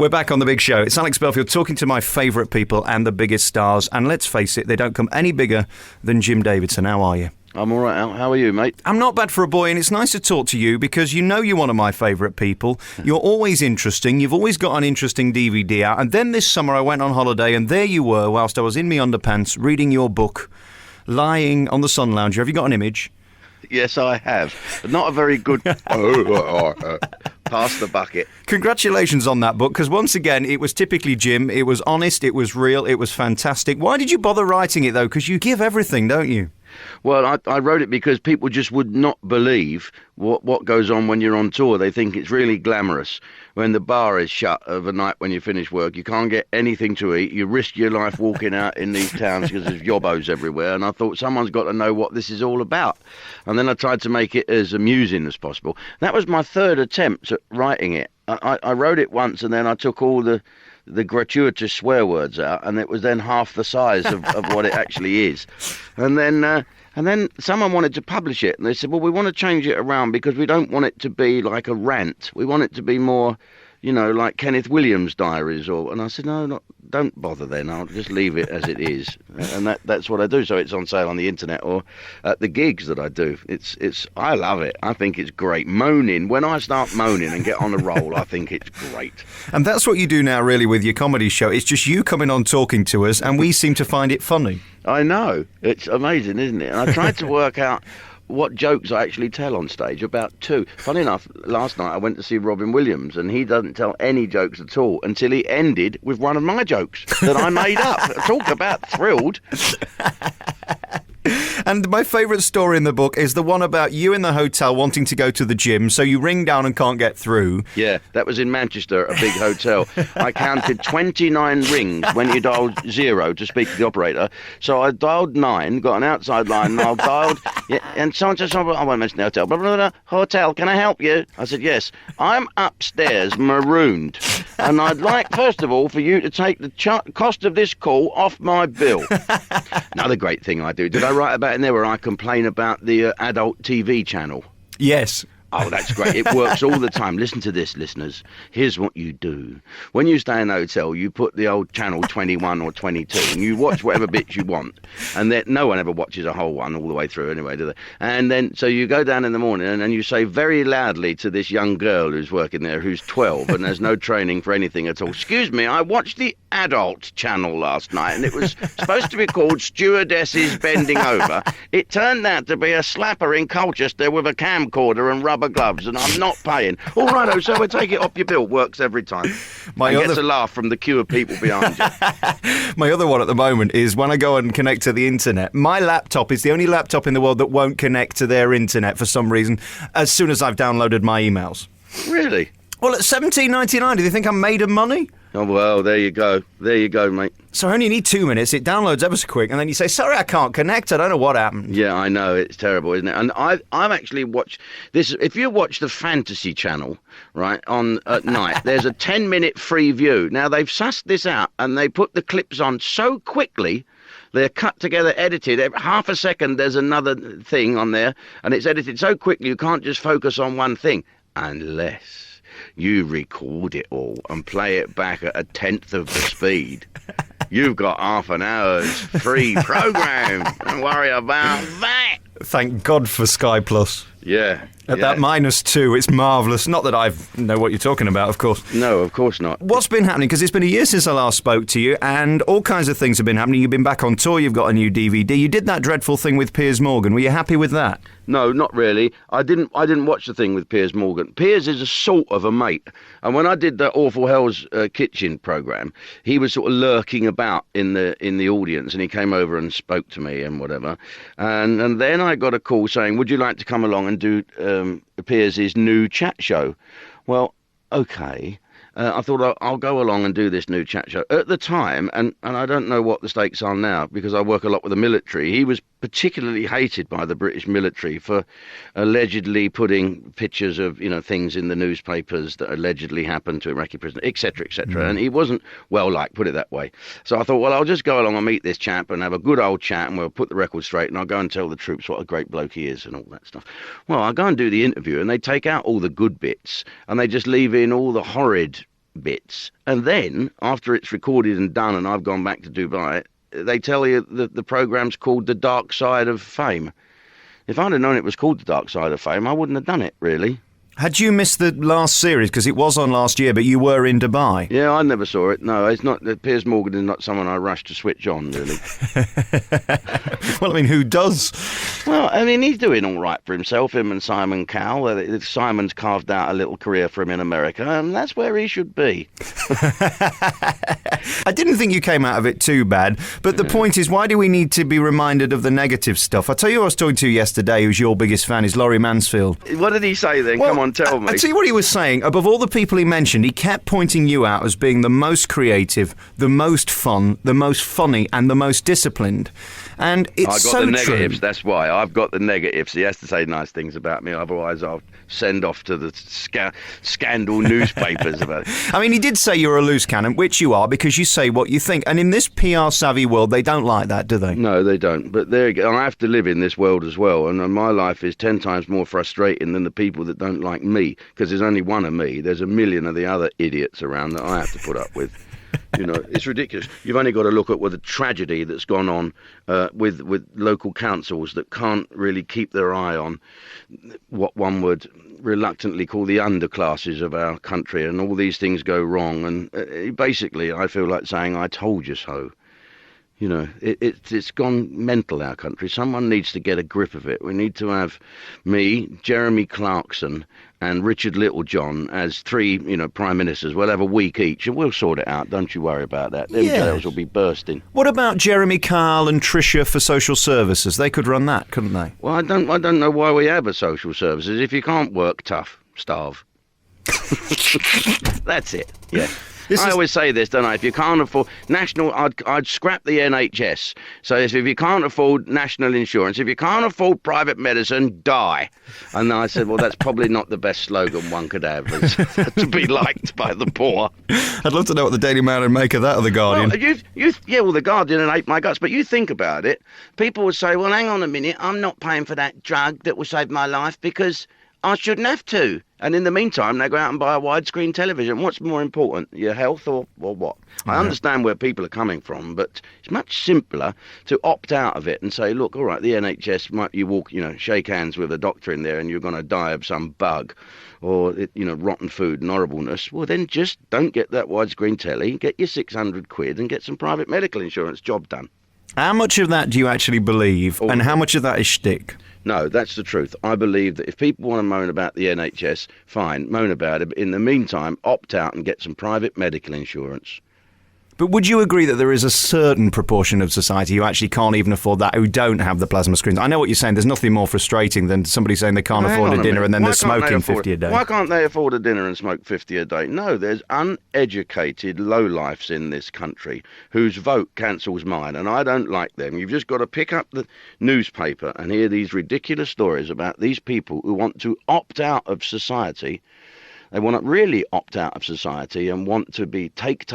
We're back on The Big Show. It's Alex Belfield talking to my favourite people and the biggest stars. And let's face it, they don't come any bigger than Jim Davidson. How are you? I'm all right, Al. How are you, mate? I'm not bad for a boy, and it's nice to talk to you because you know you're one of my favourite people. You're always interesting. You've always got an interesting DVD out. And then this summer I went on holiday, and there you were, whilst I was in my underpants, reading your book, lying on the sun lounger. Have you got an image? Yes, I have. But not a very good... Pass the bucket. Congratulations on that book, because once again, it was typically Jim. It was honest, it was real, it was fantastic. Why did you bother writing it, though? Because you give everything, don't you? Well, I wrote it because people just would not believe what goes on when you're on tour. They think it's really glamorous. When the bar is shut of a night when you finish work, you can't get anything to eat. You risk your life walking out in these towns because there's yobbos everywhere. And I thought someone's got to know what this is all about. And then I tried to make it as amusing as possible. That was my third attempt at writing it. I wrote it once and then I took all the gratuitous swear words out, and it was then half the size of what it actually is. And then someone wanted to publish it, and they said, well, we want to change it around because we don't want it to be like a rant. We want it to be more, like Kenneth Williams' diaries. And I said, no, don't bother then. I'll just leave it as it is. And that's what I do. So it's on sale on the internet or at the gigs that I do. I love it. I think it's great. Moaning. When I start moaning and get on a roll, I think it's great. And that's what you do now, really, with your comedy show. It's just you coming on talking to us, and we seem to find it funny. I know. It's amazing, isn't it? And I tried to work out what jokes I actually tell on stage, about two. Funny enough, last night I went to see Robin Williams, and he doesn't tell any jokes at all until he ended with one of my jokes that I made up. Talk about thrilled. And my favourite story in the book is the one about you in the hotel wanting to go to the gym, so you ring down and can't get through. Yeah, that was in Manchester, a big hotel. I counted 29 rings when you dialed 0 to speak to the operator. So I dialed 9, got an outside line, and I dialed... Yeah, and someone said, I won't mention the hotel. Blah, blah, blah, hotel, can I help you? I said, yes. I'm upstairs, marooned. And I'd like, first of all, for you to take the cost of this call off my bill. Another great thing I do. Did I write about in there where I complain about the adult TV channel? Yes. Oh, that's great. It works all the time. Listen to this, listeners. Here's what you do. When you stay in a hotel, you put the old channel 21 or 22 and you watch whatever bits you want. And then no one ever watches a whole one all the way through anyway, do they? And then, so you go down in the morning and you say very loudly to this young girl who's working there, who's 12 and has no training for anything at all, excuse me, I watched the adult channel last night and it was supposed to be called Stewardesses Bending Over. It turned out to be a slapper in Colchester with a camcorder and rubber gloves, and I'm not paying. All right, so we'll take it off your bill. Works every time. Gets a laugh from the queue of people behind you. My other one at the moment is when I go and connect to the internet, my laptop is the only laptop in the world that won't connect to their internet for some reason as soon as I've downloaded my emails. Really? Well, at $17.99, do you think I'm made of money? Oh, well, there you go. There you go, mate. So I only need 2 minutes. It downloads ever so quick. And then you say, sorry, I can't connect. I don't know what happened. Yeah, I know. It's terrible, isn't it? And I've actually watched this. If you watch the Fantasy Channel, right, at night, there's a 10-minute free view. Now, they've sussed this out and they put the clips on so quickly. They're cut together, edited. Half a second, there's another thing on there. And it's edited so quickly, you can't just focus on one thing. Unless you record it all and play it back at 1/10 of the speed. You've got half an hour's free program. Don't worry about that. Thank God for Sky Plus. Yeah. At that -2, it's marvellous. Not that I know what you're talking about, of course. No, of course not. What's been happening? Because it's been a year since I last spoke to you, and all kinds of things have been happening. You've been back on tour, you've got a new DVD. You did that dreadful thing with Piers Morgan. Were you happy with that? No, not really. I didn't watch the thing with Piers Morgan. Piers is a sort of a mate. And when I did the Awful Hell's Kitchen programme, he was sort of lurking about in the audience, and he came over and spoke to me and whatever. And then I got a call saying, would you like to come along and do Piers' new chat show? Well, okay. I thought I'll go along and do this new chat show. At the time, and I don't know what the stakes are now because I work a lot with the military, he was particularly hated by the British military for allegedly putting pictures of, things in the newspapers that allegedly happened to Iraqi prisoners, etc., etc. And he wasn't well liked, put it that way. So I thought, well, I'll just go along and meet this chap and have a good old chat and we'll put the record straight and I'll go and tell the troops what a great bloke he is and all that stuff. Well, I go and do the interview and they take out all the good bits and they just leave in all the horrid bits, and then after it's recorded and done and I've gone back to Dubai, they tell you that the programme's called The Dark Side of Fame. If I'd have known it was called The Dark Side of Fame, I wouldn't have done it, really. Had you missed the last series? Because it was on last year, but you were in Dubai. Yeah, I never saw it. No, it's not. Piers Morgan is not someone I rush to switch on, really. Well, I mean, who does? Well, I mean, he's doing all right for himself, him and Simon Cowell. Simon's carved out a little career for him in America, and that's where he should be. I didn't think you came out of it too bad, but the point is, why do we need to be reminded of the negative stuff? I tell you who I was talking to yesterday, who's your biggest fan, is Laurie Mansfield. What did he say then? Well, Come on, tell me. I'll tell you what he was saying. Above all the people he mentioned, he kept pointing you out as being the most creative, the most fun, the most funny, and the most disciplined. And it's so true. I got the negatives, that's why. I've got the negatives. He has to say nice things about me, otherwise I'll send off to the scandal newspapers about it. I mean, he did say you're a loose cannon, which you are, because you say what you think. And in this PR-savvy world, they don't like that, do they? No, they don't. But there you go. I have to live in this world as well, and my life is 10 times more frustrating than the people that don't like me, because there's only one of me. There's a million of the other idiots around that I have to put up with. You know, it's ridiculous. You've only got to look at the tragedy that's gone on with local councils that can't really keep their eye on what one would reluctantly call the underclasses of our country, and all these things go wrong. And basically, I feel like saying, I told you so. You know, it's gone mental, our country. Someone needs to get a grip of it. We need to have me, Jeremy Clarkson, and Richard Littlejohn as 3, prime ministers. We'll have a week each, and we'll sort it out. Don't you worry about that. Them jails will be bursting. What about Jeremy Kyle and Tricia for social services? They could run that, couldn't they? Well, I don't know why we have a social services. If you can't work, tough, starve. That's it. Yeah. I always say this, don't I? If you can't afford national, I'd scrap the NHS. So if you can't afford national insurance, if you can't afford private medicine, die. And I said, well, that's probably not the best slogan one could have, is to be liked by the poor. I'd love to know what the Daily Mail would make of that, or the Guardian. Well, the Guardian ate my guts. But you think about it, people would say, well, hang on a minute, I'm not paying for that drug that will save my life because I shouldn't have to. And in the meantime, they go out and buy a widescreen television. What's more important, your health or what? I understand where people are coming from, but it's much simpler to opt out of it and say, look, all right, the NHS, you walk, shake hands with a doctor in there and you're going to die of some bug or, rotten food and horribleness. Well, then just don't get that widescreen telly, get your 600 quid and get some private medical insurance. Job done. How much of that do you actually believe, and how much of that is shtick? No, that's the truth. I believe that if people want to moan about the NHS, fine, moan about it. But in the meantime, opt out and get some private medical insurance. But would you agree that there is a certain proportion of society who actually can't even afford that, who don't have the plasma screens? I know what you're saying. There's nothing more frustrating than somebody saying they can't afford a dinner and then they're smoking 50 a day. Why can't they afford a dinner and smoke 50 a day? No, there's uneducated lowlifes in this country whose vote cancels mine, and I don't like them. You've just got to pick up the newspaper and hear these ridiculous stories about these people who want to opt out of society. They want to really opt out of society and want to be take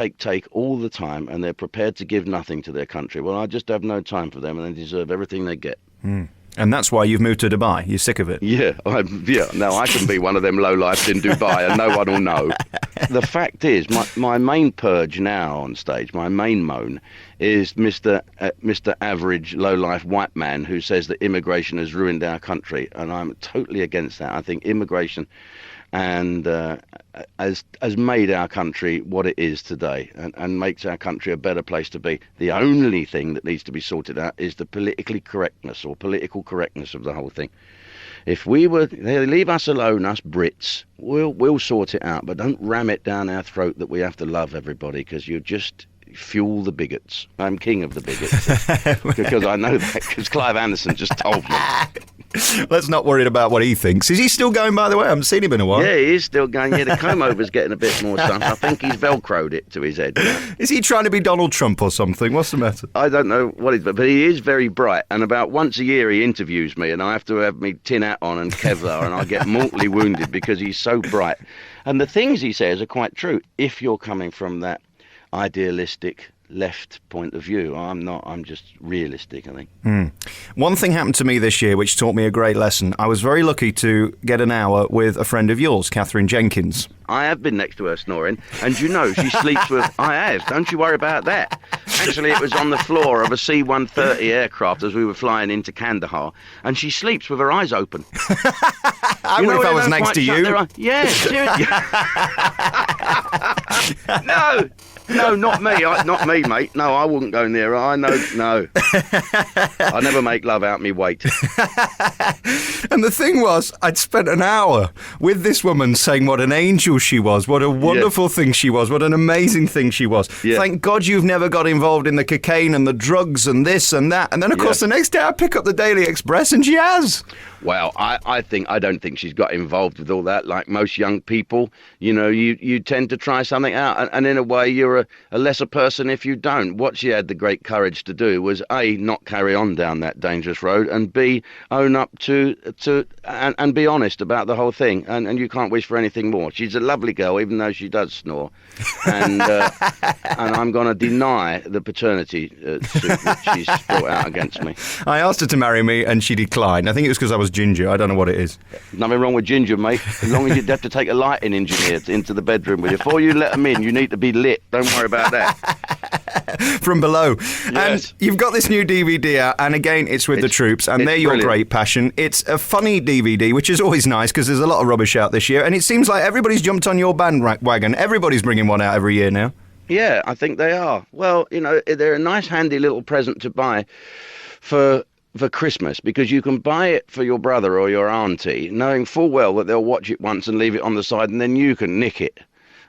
all the time, and they're prepared to give nothing to their country. Well, I just have no time for them, and they deserve everything they get. Mm. And that's why you've moved to Dubai. You're sick of it. Yeah. Now I can be one of them lowlifes in Dubai, and no one will know. The fact is, my main purge now on stage, my main moan, is Mr. Average lowlife white man who says that immigration has ruined our country, and I'm totally against that. I think immigration and has made our country what it is today, and makes our country a better place to be. The only thing that needs to be sorted out is the political correctness of the whole thing. If they leave us alone, us Brits, we'll sort it out, but don't ram it down our throat that we have to love everybody, because you just fuel the bigots. I'm king of the bigots because I know that, because Clive Anderson just told me. Let's not worry about what he thinks. Is he still going, by the way? I haven't seen him in a while. Yeah, he is still going. Yeah, the comb-over's getting a bit more sun. I think he's Velcroed it to his head. Is he trying to be Donald Trump or something? What's the matter? I don't know what he's... But he is very bright, and about once a year he interviews me, and I have to have me tin hat on and Kevlar, and I get mortally wounded because he's so bright. And the things he says are quite true, if you're coming from that idealistic left point of view. I'm not. I'm just realistic, I think. One thing happened to me this year which taught me a great lesson. I was very lucky to get an hour with a friend of yours, Catherine Jenkins. I have been next to her snoring, and you know she sleeps with... I have, don't you worry about that. Actually, it was on the floor of a C-130 aircraft as we were flying into Kandahar, and she sleeps with her eyes open. I would if I was next to you. Yeah, seriously. No, not me. Not me, mate. No, I wouldn't go near her. I know, no. I never make love out me weight. And the thing was, I'd spent an hour with this woman saying what an angel she was, what a wonderful thing she was, what an amazing thing she was. Yeah. Thank God you've never got involved in the cocaine and the drugs and this and that. And then, of course, the next day I pick up the Daily Express and she has. Well, I don't think she's got involved with all that. Like most young people, you know, you tend to try something out, and in a way you're a lesser person if you don't. What she had the great courage to do was A, not carry on down that dangerous road, and B, own up to and be honest about the whole thing. And you can't wish for anything more. She's a lovely girl, even though she does snore. And I'm going to deny the paternity suit that she's brought out against me. I asked her to marry me, and she declined. I think it was because I was ginger. I don't know what it is. Nothing wrong with ginger, mate. As long as you'd have to take a lighting engineer into the bedroom with you. Before you let them in, you need to be lit. Don't worry about that. From below. Yes. And you've got this new DVD out, and again, it's with the troops, and they're your brilliant. great passion. It's a funny DVD, which is always nice, because there's a lot of rubbish out this year, and it seems like everybody's jumped on your bandwagon. Everybody's bringing one out every year now. Yeah, I think they are. Well, you know, they're a nice, handy little present to buy for Christmas, because you can buy it for your brother or your auntie, knowing full well that they'll watch it once and leave it on the side, and then you can nick it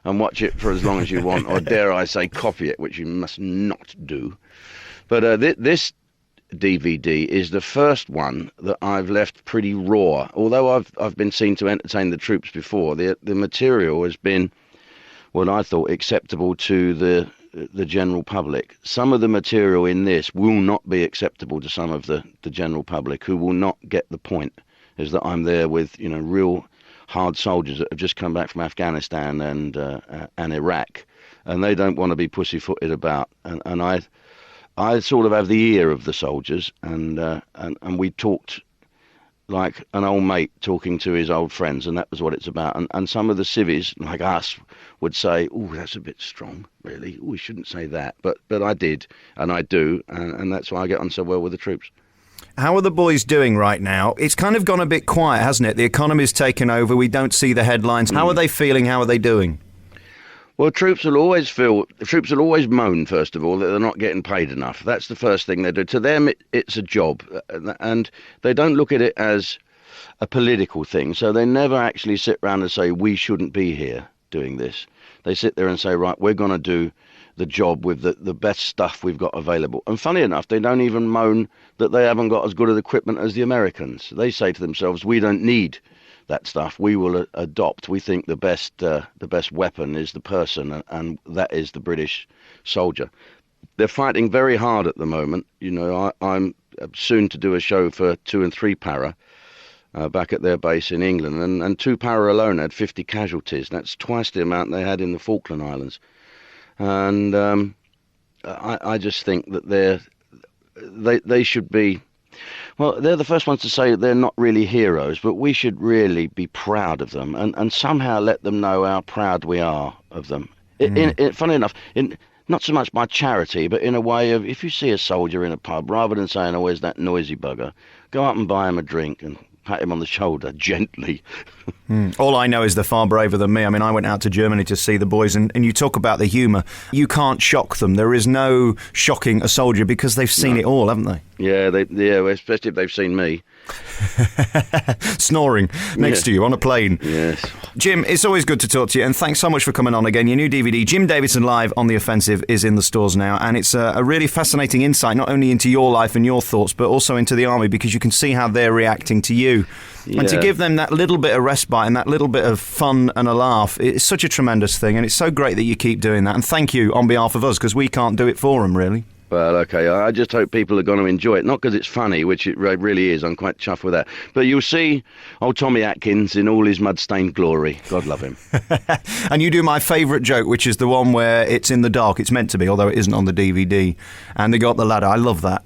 and watch it for as long as you want, or dare I say copy it, which you must not do. But this DVD is the first one that I've left pretty raw. Although I've been seen to entertain the troops before, the material has been what I thought acceptable to the general public. Some of the material in this will not be acceptable to some of the general public, who will not get the point, is that I'm there with, you know, real hard soldiers that have just come back from Afghanistan and Iraq, and they don't want to be pussyfooted about. And I sort of have the ear of the soldiers, and we talked like an old mate talking to his old friends, and that was what it's about. And some of the civvies, like us, would say, "Oh, that's a bit strong, really. Ooh, we shouldn't say that." But I did, and I do, and that's why I get on so well with the troops. How are the boys doing right now? It's kind of gone a bit quiet, hasn't it? The economy's taken over. We don't see the headlines. How are they feeling? How are they doing? Well, troops will always moan, first of all, that they're not getting paid enough. That's the first thing they do. To them, it's a job, and they don't look at it as a political thing. So they never actually sit around and say, we shouldn't be here doing this. They sit there and say, right, we're going to do the job with the best stuff we've got available. And funny enough, they don't even moan that they haven't got as good of equipment as the Americans. They say to themselves, we don't need that stuff. We will adopt. We think the best weapon is the person, and that is the British soldier. They're fighting very hard at the moment. You know, I'm soon to do a show for 2 and 3 Para back at their base in England, and 2 Para alone had 50 casualties. That's twice the amount they had in the Falkland Islands. And I just think that they should be. Well, they're the first ones to say they're not really heroes, but we should really be proud of them and somehow let them know how proud we are of them. Funny enough, not so much by charity, but in a way of, if you see a soldier in a pub, rather than saying, oh, where's that noisy bugger, go up and buy him a drink and pat him on the shoulder gently. All I know is they're far braver than me. I mean, I went out to Germany to see the boys, and you talk about the humour. You can't shock them. There is no shocking a soldier because they've seen it all, haven't they? Yeah, especially if they've seen me. Snoring next to you on a plane. Yes. Jim, it's always good to talk to you, and thanks so much for coming on again. Your new DVD, Jim Davidson Live on the Offensive, is in the stores now, and it's a really fascinating insight, not only into your life and your thoughts, but also into the army, because you can see how they're reacting to you. Yeah. And to give them that little bit of respite and that little bit of fun and a laugh, it's such a tremendous thing, and it's so great that you keep doing that. And thank you on behalf of us, because we can't do it for them, really. Well, okay, I just hope people are going to enjoy it. Not because it's funny, which it really is. I'm quite chuffed with that. But you'll see old Tommy Atkins in all his mud-stained glory. God love him. And you do my favourite joke, which is the one where it's in the dark. It's meant to be, although it isn't on the DVD. And they got the ladder. I love that.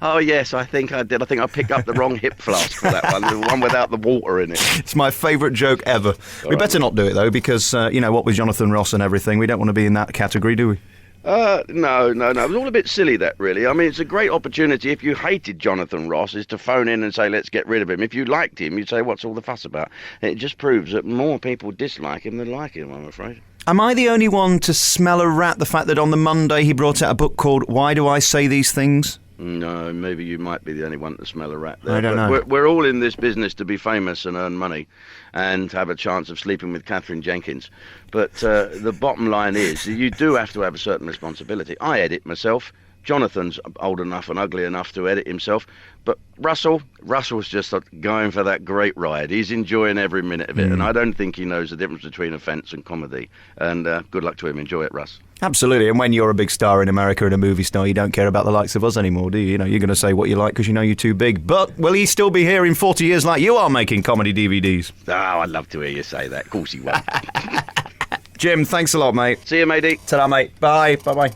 Oh, yes, I think I did. I think I picked up the wrong hip flask for that one, the one without the water in it. It's my favourite joke ever. We better not do it, though, because, what with Jonathan Ross and everything, we don't want to be in that category, do we? No. It was all a bit silly, that, really. I mean, it's a great opportunity. If you hated Jonathan Ross, is to phone in and say, let's get rid of him. If you liked him, you'd say, what's all the fuss about? It just proves that more people dislike him than like him, I'm afraid. Am I the only one to smell a rat, the fact that on the Monday he brought out a book called Why Do I Say These Things? No, maybe you might be the only one to smell a rat there. I don't know. We're all in this business to be famous and earn money and have a chance of sleeping with Catherine Jenkins. But the bottom line is you do have to have a certain responsibility. I edit myself. Jonathan's old enough and ugly enough to edit himself. But Russell's just going for that great ride. He's enjoying every minute of it. And I don't think he knows the difference between offence and comedy. And good luck to him. Enjoy it, Russ. Absolutely. And when you're a big star in America and a movie star, you don't care about the likes of us anymore, do you? You're going to say what you like because you know you're too big. But will he still be here in 40 years like you are making comedy DVDs? Oh, I'd love to hear you say that. Of course he won't. Jim, thanks a lot, mate. See you, matey. Ta-ra, mate. Bye. Bye-bye.